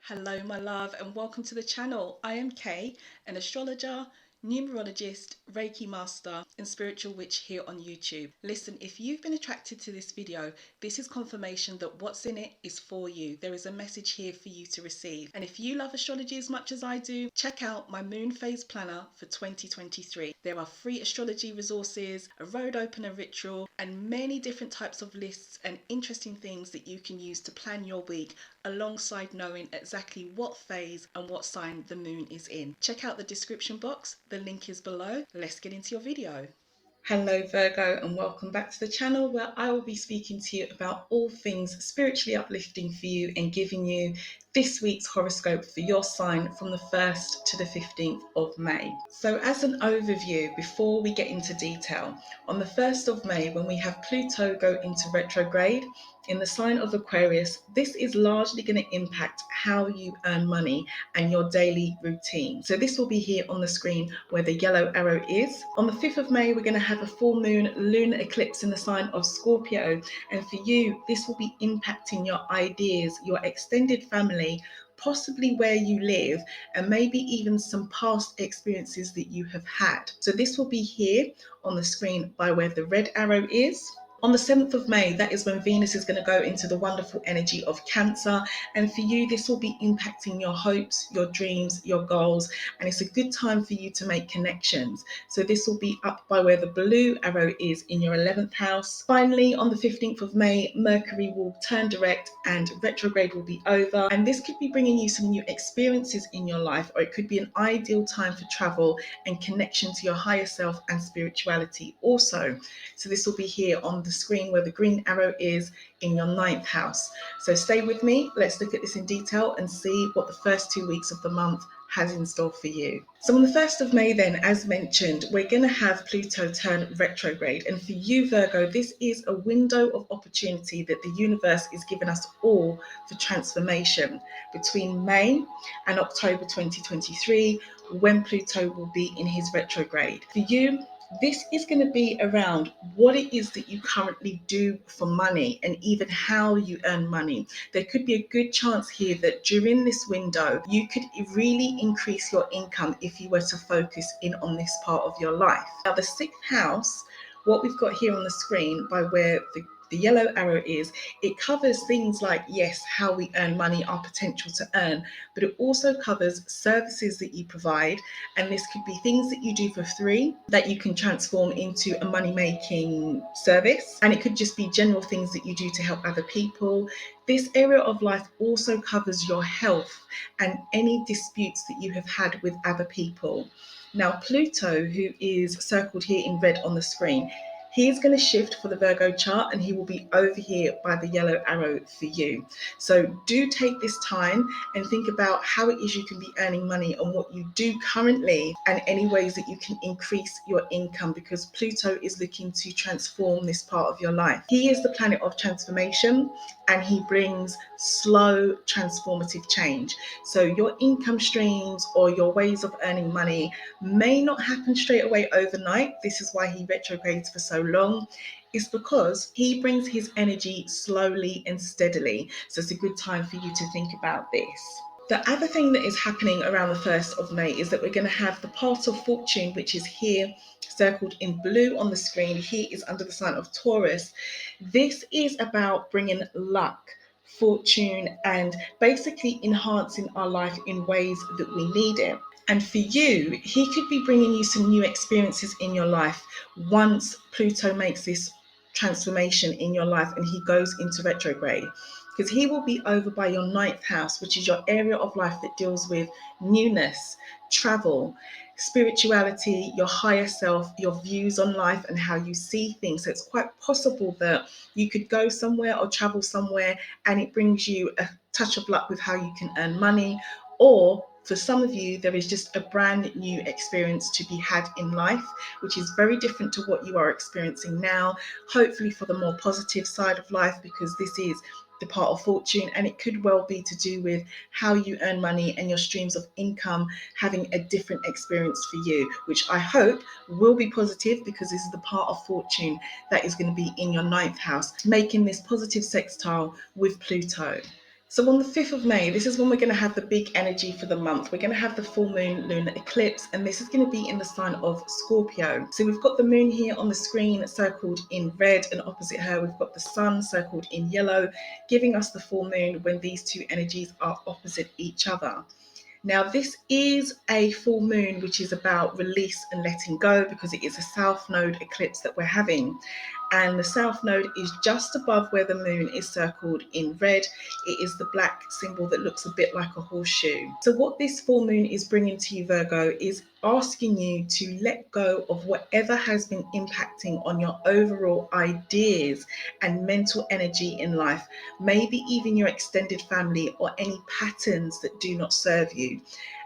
Hello, my love, and welcome to the channel. I am Kay, an astrologer, numerologist, Reiki master, and spiritual witch here on YouTube. Listen, if you've been attracted to this video, this is confirmation that what's in it is for you. There is a message here for you to receive. And if you love astrology as much as I do, check out my moon phase planner for 2023. There are free astrology resources, a road opener ritual, and many different types of lists and interesting things that you can use to plan your week alongside knowing exactly what phase and what sign the moon is in. Check out the description box, the link is below. Let's get into your video. Hello Virgo, and welcome back to the channel where I will be speaking to you about all things spiritually uplifting for you and giving you this week's horoscope for your sign from the 1st to the 15th of May. So as an overview, before we get into detail, on the 1st of May, when we have Pluto go into retrograde in the sign of Aquarius, this is largely going to impact how you earn money and your daily routine. So this will be here on the screen where the yellow arrow is. On the 5th of May, we're going to have a full moon lunar eclipse in the sign of Scorpio. And for you, this will be impacting your ideas, your extended family, possibly where you live, and maybe even some past experiences that you have had. So this will be here on the screen by where the red arrow is. On the 7th of May, that is when Venus is going to go into the wonderful energy of Cancer. And for you, this will be impacting your hopes, your dreams, your goals. And it's a good time for you to make connections. So this will be up by where the blue arrow is in your 11th house. Finally, on the 15th of May, Mercury will turn direct and retrograde will be over. And this could be bringing you some new experiences in your life, or it could be an ideal time for travel and connection to your higher self and spirituality also. So this will be here on the screen where the green arrow is in your 9th house. So stay with me. Let's look at this in detail and see what the first 2 weeks of the month has in store for you. So on the 1st of May then, as mentioned, we're going to have Pluto turn retrograde. And for you, Virgo, this is a window of opportunity that the universe is giving us all for transformation between May and October 2023, when Pluto will be in his retrograde. For you, this is going to be around what it is that you currently do for money and even how you earn money. There could be a good chance here that during this window, you could really increase your income if you were to focus in on this part of your life. Now, the 6th house, what we've got here on the screen by where the yellow arrow is, it covers things like, yes, how we earn money, our potential to earn, but it also covers services that you provide. And this could be things that you do for free that you can transform into a money-making service. And it could just be general things that you do to help other people. This area of life also covers your health and any disputes that you have had with other people. Now, Pluto, who is circled here in red on the screen, he's going to shift for the Virgo chart and he will be over here by the yellow arrow for you. So do take this time and think about how it is you can be earning money and what you do currently and any ways that you can increase your income, because Pluto is looking to transform this part of your life. He is the planet of transformation and he brings slow transformative change. So your income streams or your ways of earning money may not happen straight away overnight. This is why he retrogrades for so long. It's because he brings his energy slowly and steadily. So it's a good time for you to think about this. The other thing that is happening around the 1st of May is that we're going to have the part of fortune, which is here circled in blue on the screen. He is under the sign of Taurus. This is about bringing luck, fortune, and basically enhancing our life in ways that we need it. And for you, he could be bringing you some new experiences in your life once Pluto makes this transformation in your life and he goes into retrograde, because he will be over by your 9th house, which is your area of life that deals with newness, travel, spirituality, your higher self, your views on life and how you see things. So it's quite possible that you could go somewhere or travel somewhere and it brings you a touch of luck with how you can earn money, or for some of you, there is just a brand new experience to be had in life, which is very different to what you are experiencing now, hopefully for the more positive side of life, because this is the part of fortune and it could well be to do with how you earn money and your streams of income having a different experience for you, which I hope will be positive, because this is the part of fortune that is going to be in your 9th house, making this positive sextile with Pluto. So on the 5th of May, this is when we're going to have the big energy for the month. We're going to have the full moon lunar eclipse, and this is going to be in the sign of Scorpio. So we've got the moon here on the screen circled in red, and opposite her we've got the sun circled in yellow, giving us the full moon when these two energies are opposite each other. Now, this is a full moon, which is about release and letting go, because it is a south node eclipse that we're having. And the south node is just above where the moon is circled in red. It is the black symbol that looks a bit like a horseshoe. So what this full moon is bringing to you, Virgo, is asking you to let go of whatever has been impacting on your overall ideas and mental energy in life, maybe even your extended family or any patterns that do not serve you.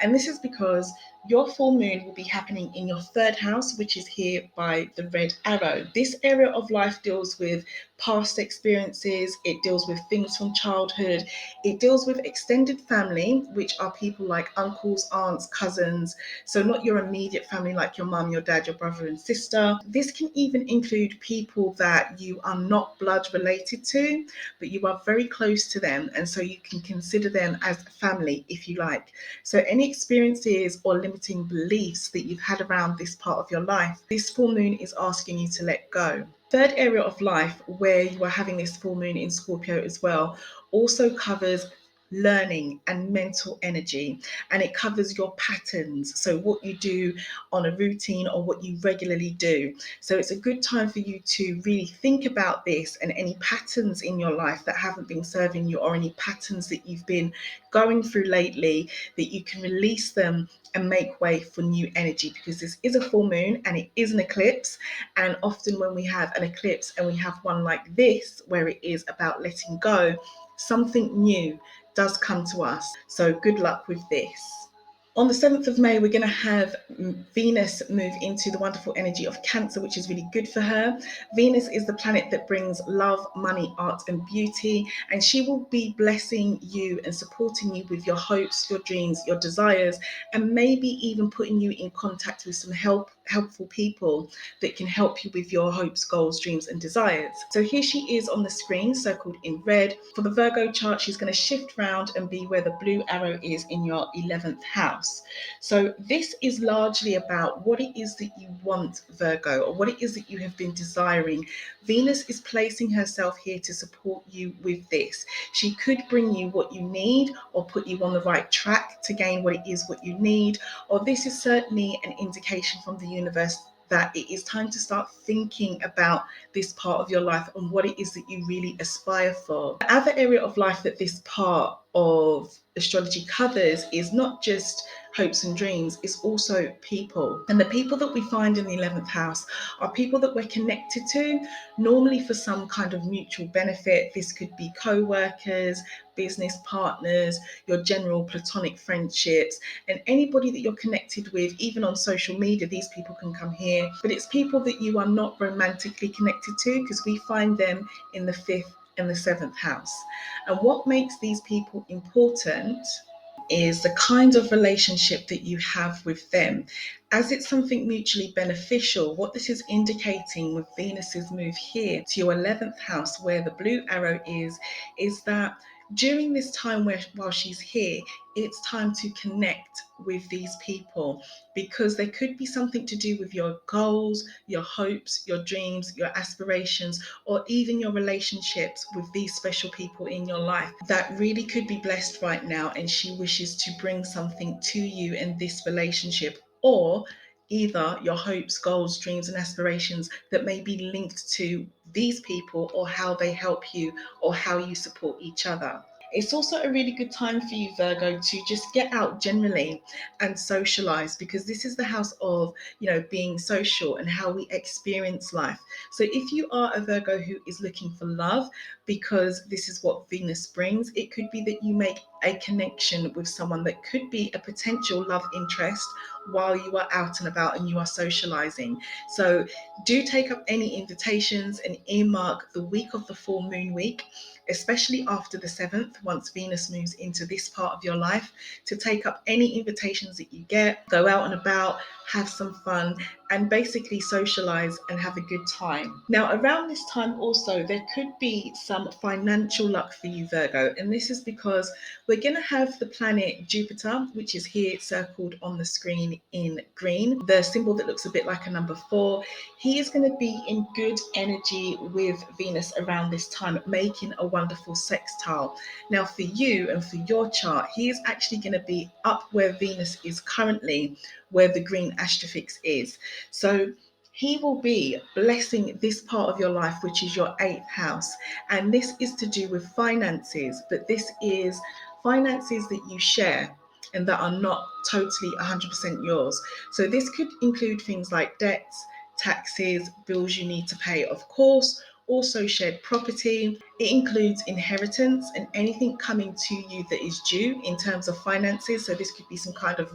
And this is because your full moon will be happening in your third house, which is here by the red arrow. This area of life deals with past experiences, it deals with things from childhood, it deals with extended family, which are people like uncles, aunts, cousins. So not your immediate family like your mum, your dad, your brother and sister. This can even include people that you are not blood related to, but you are very close to them, and so you can consider them as family if you like. So any experiences or limiting beliefs that you've had around this part of your life, this full moon is asking you to let go. Third area of life where you are having this full moon in Scorpio as well also covers learning and mental energy, and it covers your patterns, so what you do on a routine or what you regularly do. So it's a good time for you to really think about this and any patterns in your life that haven't been serving you, or any patterns that you've been going through lately, that you can release them and make way for new energy, because this is a full moon and it is an eclipse. And often when we have an eclipse and we have one like this where it is about letting go, something new does come to us. So good luck with this. On the 7th of May, we're going to have Venus move into the wonderful energy of Cancer, which is really good for her. Venus is the planet that brings love, money, art, and beauty, and she will be blessing you and supporting you with your hopes, your dreams, your desires, and maybe even putting you in contact with some helpful people that can help you with your hopes, goals, dreams, and desires. So here she is on the screen, circled in red. For the Virgo chart, she's going to shift round and be where the blue arrow is in your 11th house. So this is largely about what it is that you want, Virgo, or what it is that you have been desiring. Venus is placing herself here to support you with this. She could bring you what you need or put you on the right track to gain what you need, or this is certainly an indication from the universe that it is time to start thinking about this part of your life and what it is that you really aspire for. The other area of life that this part of astrology covers is not just hopes and dreams, it's also people. And the people that we find in the 11th house are people that we're connected to, normally for some kind of mutual benefit. This could be co-workers, business partners, your general platonic friendships, and anybody that you're connected with, even on social media. These people can come here, but it's people that you are not romantically connected to, because we find them in the 5th and the 7th house. And what makes these people important is the kind of relationship that you have with them. As it's something mutually beneficial, what this is indicating with Venus's move here to your 11th house, where the blue arrow is that during this time while she's here, it's time to connect with these people, because there could be something to do with your goals, your hopes, your dreams, your aspirations, or even your relationships with these special people in your life that really could be blessed right now, and she wishes to bring something to you in this relationship, or either your hopes, goals, dreams, and aspirations that may be linked to these people, or how they help you, or how you support each other. It's also a really good time for you, Virgo, to just get out generally and socialize, because this is the house of, being social and how we experience life. So if you are a Virgo who is looking for love, because this is what Venus brings, it could be that you make a connection with someone that could be a potential love interest while you are out and about and you are socializing. So do take up any invitations and earmark the week of the full moon week, especially after the 7th, once Venus moves into this part of your life, to take up any invitations that you get. Go out and about, have some fun, and basically socialize and have a good time. Now, around this time also, there could be some financial luck for you, Virgo, and this is because we're going to have the planet Jupiter, which is here circled on the screen in green, the symbol that looks a bit like a number 4. He is going to be in good energy with Venus around this time, making a wonderful sextile. Now, for you and for your chart, he is actually going to be up where Venus is currently, where the green astrofix is. So he will be blessing this part of your life, which is your 8th house. And this is to do with finances, but this is finances that you share and that are not totally 100% yours. So this could include things like debts, taxes, bills you need to pay, of course, also shared property. It includes inheritance and anything coming to you that is due in terms of finances. So this could be some kind of,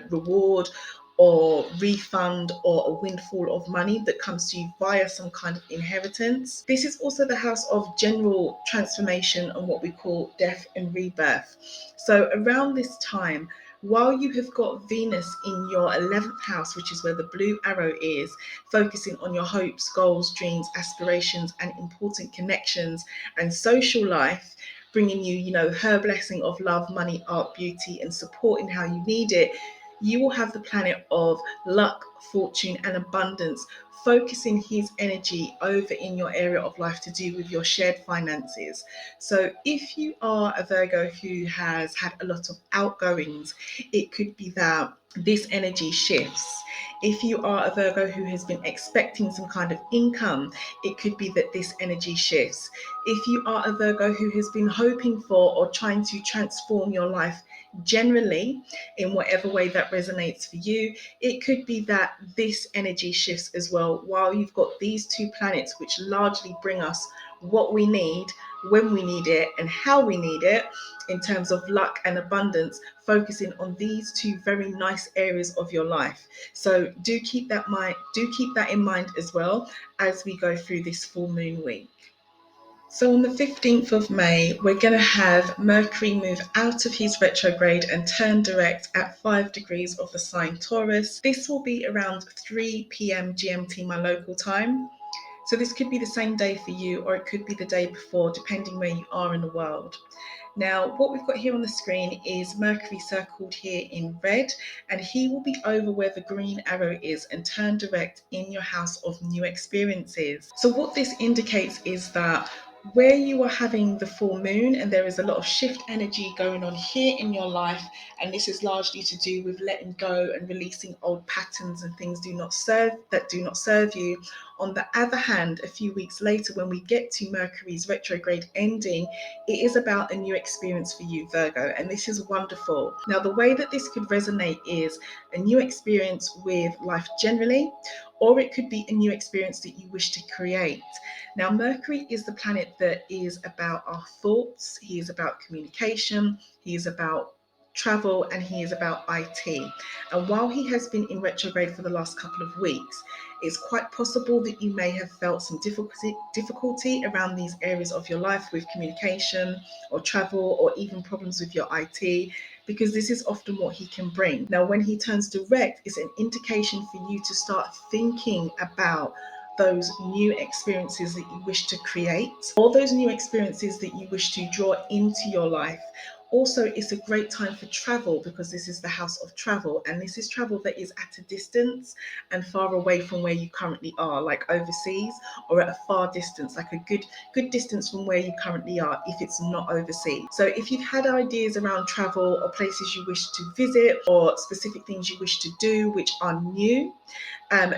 reward or refund or a windfall of money that comes to you via some kind of inheritance. This is also the house of general transformation and what we call death and rebirth. So around this time, while you have got Venus in your 11th house, which is where the blue arrow is, focusing on your hopes, goals, dreams, aspirations, and important connections and social life, bringing you, her blessing of love, money, art, beauty, and support in how you need it, you will have the planet of luck, fortune, and abundance focusing his energy over in your area of life to do with your shared finances. So if you are a Virgo who has had a lot of outgoings, it could be that this energy shifts. If you are a Virgo who has been expecting some kind of income, it could be that this energy shifts. If you are a Virgo who has been hoping for or trying to transform your life generally in whatever way that resonates for you, it could be that this energy shifts as well, while you've got these two planets which largely bring us what we need, when we need it, and how we need it in terms of luck and abundance, focusing on these two very nice areas of your life. So do keep that in mind as well as we go through this full moon week. So on the 15th of May, we're going to have Mercury move out of his retrograde and turn direct at 5 degrees of the sign Taurus. This will be around 3 p.m. GMT, my local time. So this could be the same day for you, or it could be the day before, depending where you are in the world. Now, what we've got here on the screen is Mercury circled here in red, and he will be over where the green arrow is and turn direct in your house of new experiences. So what this indicates is that where you are having the full moon and there is a lot of shift energy going on here in your life, and this is largely to do with letting go and releasing old patterns and things that do not serve you. On the other hand, a few weeks later, when we get to Mercury's retrograde ending, it is about a new experience for you, Virgo, and this is wonderful. Now, the way that this could resonate is a new experience with life generally, or it could be a new experience that you wish to create. Now, Mercury is the planet that is about our thoughts. He is about communication. He is about travel, and he is about IT. And while he has been in retrograde for the last couple of weeks, it's quite possible that you may have felt some difficulty around these areas of your life with communication or travel, or even problems with your IT, because this is often what he can bring. Now, when he turns direct, it's an indication for you to start thinking about those new experiences that you wish to create, all those new experiences that you wish to draw into your life. Also, it's a great time for travel, because this is the house of travel, and this is travel that is at a distance and far away from where you currently are, like overseas, or at a far distance, like a good distance from where you currently are if it's not overseas. So if you've had ideas around travel or places you wish to visit or specific things you wish to do which are new,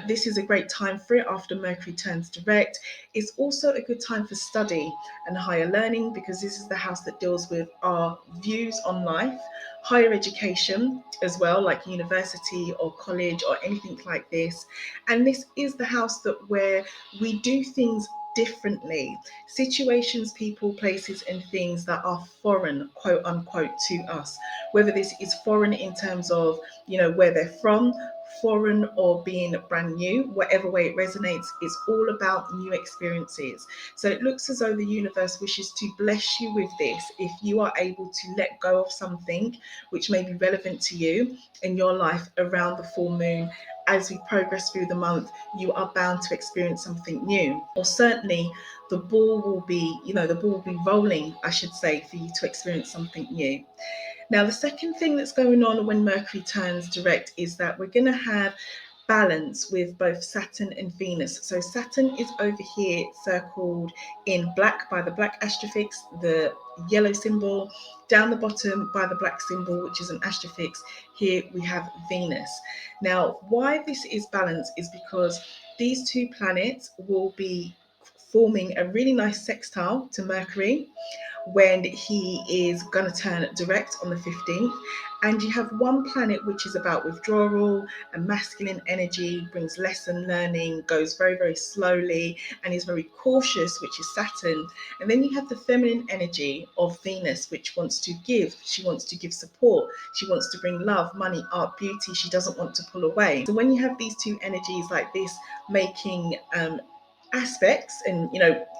this is a great time for it after Mercury turns direct. It's also a good time for study and higher learning, because this is the house that deals with our views on life, higher education as well, like university or college or anything like this. And this is the house where we do things differently. Situations, people, places, and things that are foreign, quote unquote, to us. Whether this is foreign in terms of, where they're from, foreign or being brand new. Whatever way it resonates, it's all about new experiences. So it looks as though the universe wishes to bless you with this if you are able to let go of something which may be relevant to you in your life around the full moon. As we progress through the month, you are bound to experience something new, or certainly the ball will be, the ball will be rolling, I should say, for you to experience something new. Now, the second thing that's going on when Mercury turns direct is that we're going to have balance with both Saturn and Venus. So Saturn is over here circled in black by the black astrofix, the yellow symbol. Down the bottom by the black symbol, which is an astrofix, here we have Venus. Now, why this is balanced is because these two planets will be forming a really nice sextile to Mercury when he is going to turn direct on the 15th. And you have one planet which is about withdrawal and masculine energy, brings lesson learning, goes very, very slowly, and is very cautious, which is Saturn. And then you have the feminine energy of Venus, which wants to give. She wants to give support. She wants to bring love, money, art, beauty. She doesn't want to pull away. So when you have these two energies like this making aspects and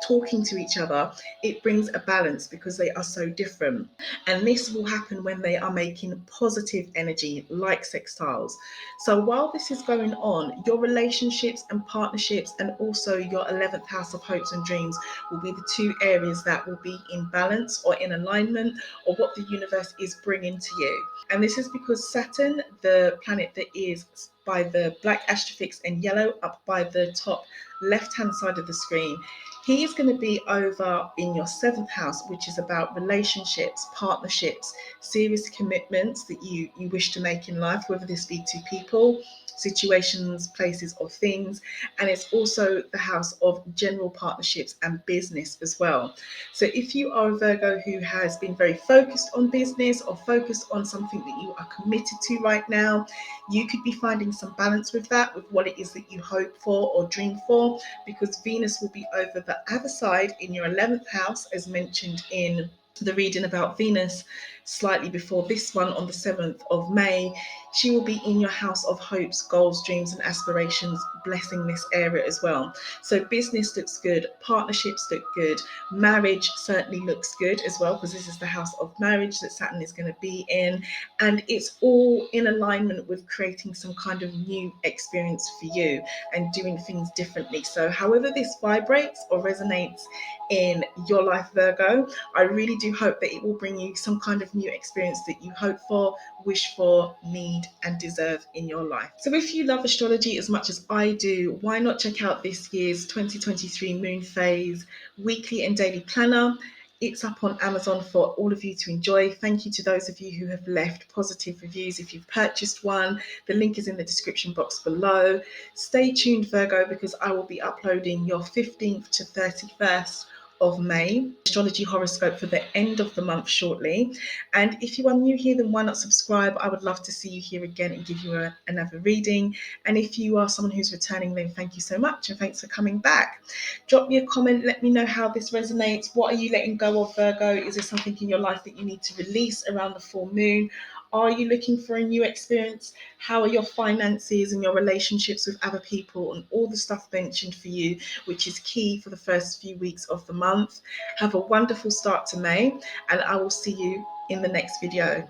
talking to each other, it brings a balance because they are so different. And this will happen when they are making positive energy like sextiles. So while this is going on, your relationships and partnerships and also your 11th house of hopes and dreams will be the two areas that will be in balance or in alignment, or what the universe is bringing to you. And this is because Saturn, the planet that is by the black astrofix and yellow up by the top left hand side of the screen, he is going to be over in your 7th house, which is about relationships, partnerships, serious commitments that you wish to make in life, whether this be to people, situations, places, or things. And it's also the house of general partnerships and business as well. So if you are a Virgo who has been very focused on business or focused on something that you are committed to right now, you could be finding some balance with that, with what it is that you hope for or dream for, because Venus will be over the other side in your 11th house, as mentioned in the reading about Venus slightly before this one on the 7th of May. She will be in your house of hopes, goals, dreams, and aspirations, blessing this area as well. So business looks good, partnerships look good, marriage certainly looks good as well, because this is the house of marriage that Saturn is going to be in, and it's all in alignment with creating some kind of new experience for you and doing things differently. So however this vibrates or resonates in your life, Virgo, I really do hope that it will bring you some kind of new experience that you hope for, wish for, need, and deserve in your life. So if you love astrology as much as I do, why not check out this year's 2023 moon phase weekly and daily planner? It's up on Amazon for all of you to enjoy. Thank you to those of you who have left positive reviews if you've purchased one. The link is in the description box below. Stay tuned, Virgo, because I will be uploading your 15th to 31st of May astrology horoscope for the end of the month shortly. And if you are new here, then why not subscribe? I would love to see you here again and give you another reading. And if you are someone who's returning, then thank you so much and thanks for coming back. Drop me a comment, let me know how this resonates. What are you letting go of, Virgo? Is there something in your life that you need to release around the full moon? Are you looking for a new experience? How are your finances and your relationships with other people and all the stuff mentioned for you, which is key for the first few weeks of the month? Have a wonderful start to May, and I will see you in the next video.